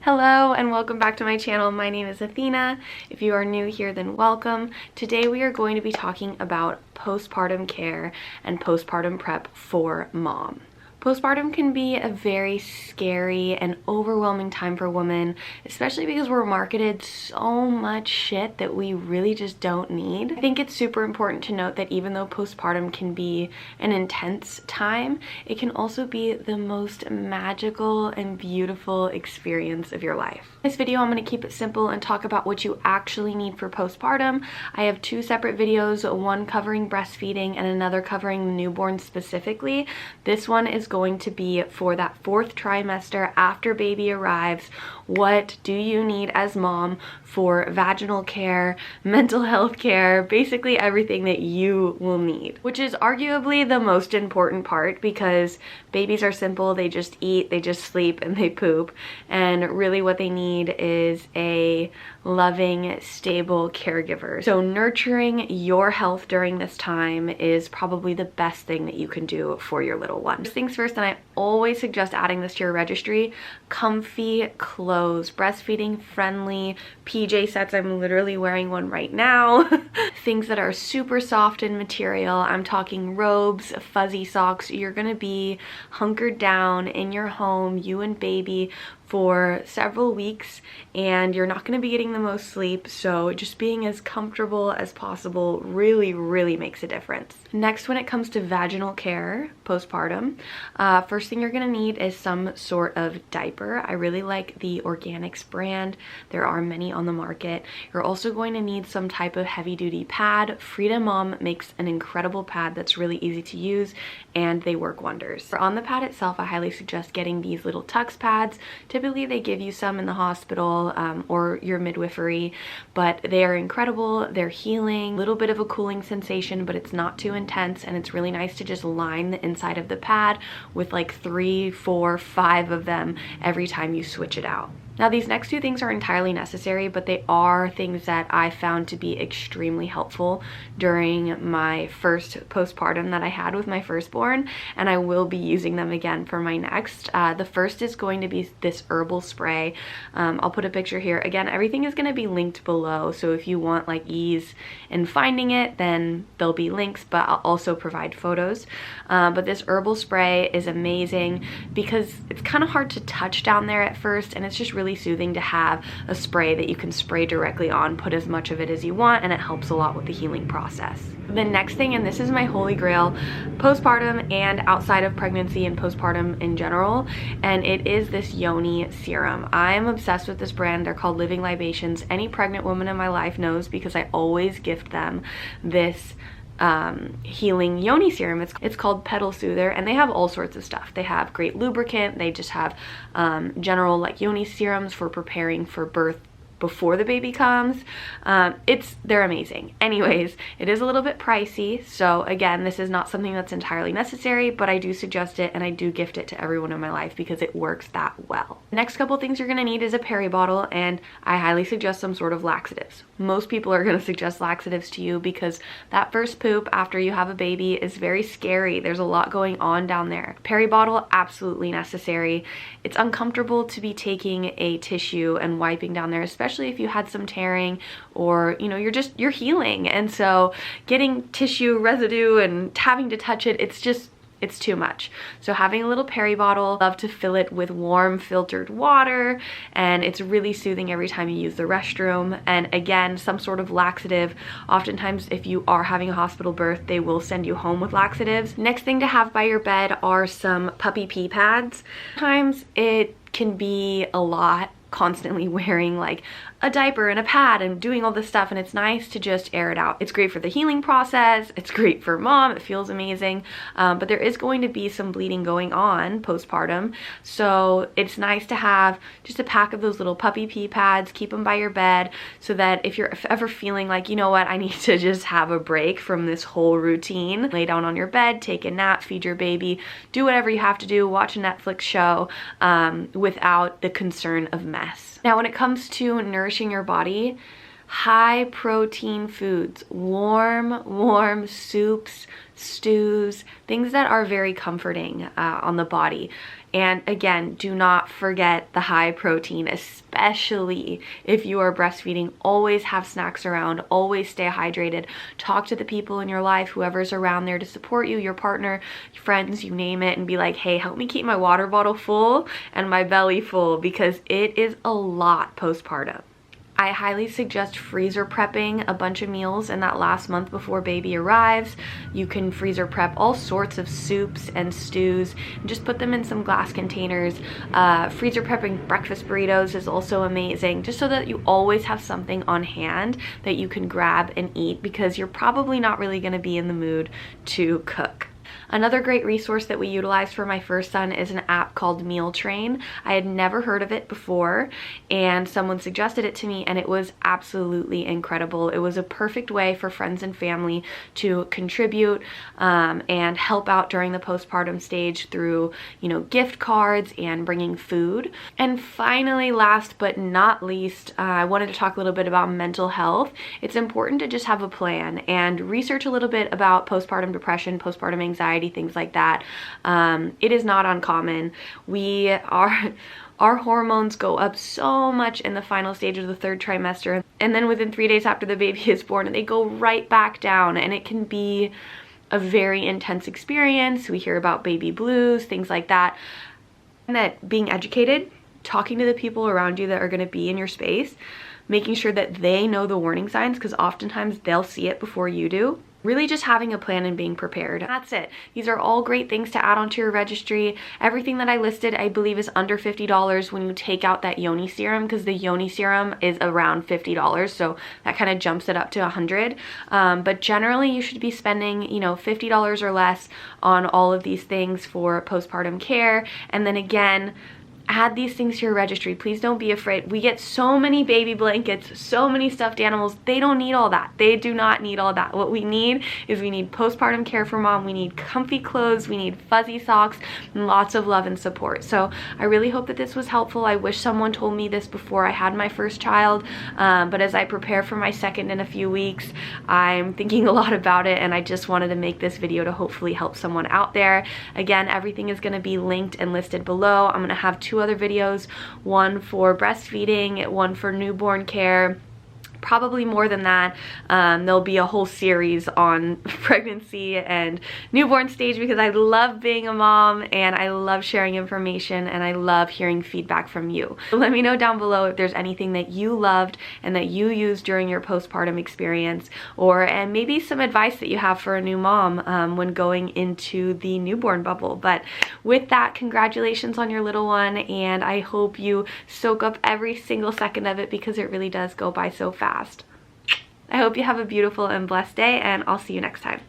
Hello and welcome back to my channel. My name is Athena. If you are new here, then welcome. Today we are going to be talking about postpartum care and postpartum prep for mom. Postpartum can be a very scary and overwhelming time for women, especially because we're marketed so much shit that we really just don't need. I think it's super important to note that even though postpartum can be an intense time, it can also be the most magical and beautiful experience of your life. In this video, I'm going to keep it simple and talk about what you actually need for postpartum. I have two separate videos, one covering breastfeeding and another covering newborn specifically. This one is going to be for that fourth trimester after baby arrives. What do you need as mom for vaginal care, mental health care, basically everything that you will need, which is arguably the most important part because babies are simple. They just eat, they just sleep, and they poop. And really what they need is a loving, stable caregiver. So nurturing your health during this time is probably the best thing that you can do for your little one. First things first, and I always suggest adding this to your registry, comfy clothes, breastfeeding friendly PJ sets. I'm literally wearing one right now. Things that are super soft in material. I'm talking robes, fuzzy socks. You're gonna be hunkered down in your home, you and baby, for several weeks, and you're not going to be getting the most sleep, so just being as comfortable as possible really makes a difference. Next, when it comes to vaginal care postpartum, first thing you're going to need is some sort of diaper. I really like the Organics brand. There are many on the market. You're also going to need some type of heavy-duty pad. Frida Mom makes an incredible pad that's really easy to use, and they work wonders. On the pad itself, I highly suggest getting these little Tux pads. Typically they give you some in the hospital or your midwifery, but they are incredible. They're healing, a little bit of a cooling sensation, but it's not too intense, and it's really nice to just line the inside of the pad with like 3, 4, 5 of them every time you switch it out. Now, these next two things are entirely necessary, but they are things that I found to be extremely helpful during my first postpartum that I had with my firstborn, and I will be using them again for my next. The first is going to be this herbal spray. I'll put a picture here. Again, everything is going to be linked below, so if you want like ease in finding it, then there'll be links, but I'll also provide photos. But this herbal spray is amazing because it's kind of hard to touch down there at first, and it's just really soothing to have a spray that you can spray directly on, put as much of it as you want, and it helps a lot with the healing process. The next thing, and this is my holy grail, postpartum and outside of pregnancy and postpartum in general, and it is this Yoni serum. I'm obsessed with this brand. They're called Living Libations. Any pregnant woman in my life knows because I always gift them this healing yoni serum. It's called Pedal Soother, and they have all sorts of stuff. They have great lubricant. They just have general like yoni serums for preparing for birth before the baby comes. They're amazing. Anyways, it is a little bit pricey, so again, this is not something that's entirely necessary, but I do suggest it and I do gift it to everyone in my life because it works that well. The next couple things you're gonna need is a peri bottle, and I highly suggest some sort of laxatives. Most people are gonna suggest laxatives to you because that first poop after you have a baby is very scary. There's a lot going on down there. Peri bottle, absolutely necessary. It's uncomfortable to be taking a tissue and wiping down there, especially if you had some tearing or, you know, you're healing. And so getting tissue residue and having to touch it, it's too much. So having a little peri bottle, love to fill it with warm filtered water, and it's really soothing every time you use the restroom. And again, some sort of laxative. Oftentimes if you are having a hospital birth, they will send you home with laxatives. Next thing to have by your bed are some puppy pee pads. Sometimes it can be a lot constantly wearing like a diaper and a pad and doing all this stuff, and it's nice to just air it out. It's great for the healing process, it's great for mom, it feels amazing, but there is going to be some bleeding going on postpartum, so it's nice to have just a pack of those little puppy pee pads. Keep them by your bed so that if you're ever feeling like, you know what, I need to just have a break from this whole routine, lay down on your bed, take a nap, feed your baby, do whatever you have to do, watch a Netflix show without the concern of mess. Now, when it comes to nourishing your body, high protein foods, warm soups, stews, things that are very comforting on the body. And again, do not forget the high protein, especially if you are breastfeeding. Always have snacks around, always stay hydrated. Talk to the people in your life, whoever's around there to support you, your partner, your friends, you name it, and be like, hey, help me keep my water bottle full and my belly full, because it is a lot postpartum. I highly suggest freezer prepping a bunch of meals in that last month before baby arrives. You can freezer prep all sorts of soups and stews and just put them in some glass containers. Freezer prepping breakfast burritos is also amazing, just so that you always have something on hand that you can grab and eat, because you're probably not really going to be in the mood to cook. Another great resource that we utilized for my first son is an app called Meal Train. I had never heard of it before, and someone suggested it to me, and it was absolutely incredible. It was a perfect way for friends and family to contribute and help out during the postpartum stage through, you know, gift cards and bringing food. And finally, last but not least, I wanted to talk a little bit about mental health. It's important to just have a plan and research a little bit about postpartum depression, postpartum anxiety, things like that. It is not uncommon. Our hormones go up so much in the final stage of the third trimester, and then within 3 days after the baby is born, they go right back down, and it can be a very intense experience. We hear about baby blues, things like that. And that being educated, talking to the people around you that are going to be in your space, making sure that they know the warning signs, because oftentimes they'll see it before you do. Really just having a plan and being prepared. That's it. These are all great things to add onto your registry. Everything that I listed, I believe, is under $50 when you take out that yoni serum, because the yoni serum is around $50, so that kind of jumps it up to $100. But generally, you should be spending, you know, $50 or less on all of these things for postpartum care. And then again, add these things to your registry. Please don't be afraid. We get so many baby blankets, so many stuffed animals. They don't need all that. They do not need all that. What we need is we need postpartum care for mom. We need comfy clothes. We need fuzzy socks and lots of love and support. So I really hope that this was helpful. I wish someone told me this before I had my first child. But as I prepare for my second in a few weeks, I'm thinking a lot about it, and I just wanted to make this video to hopefully help someone out there. Again, everything is going to be linked and listed below. I'm going to have two other videos, one for breastfeeding, one for newborn care, probably more than that. There'll be a whole series on pregnancy and newborn stage, because I love being a mom and I love sharing information and I love hearing feedback from you. So let me know down below if there's anything that you loved and that you used during your postpartum experience, and maybe some advice that you have for a new mom when going into the newborn bubble. But with that, congratulations on your little one, and I hope you soak up every single second of it, because it really does go by so fast. I hope you have a beautiful and blessed day, and I'll see you next time.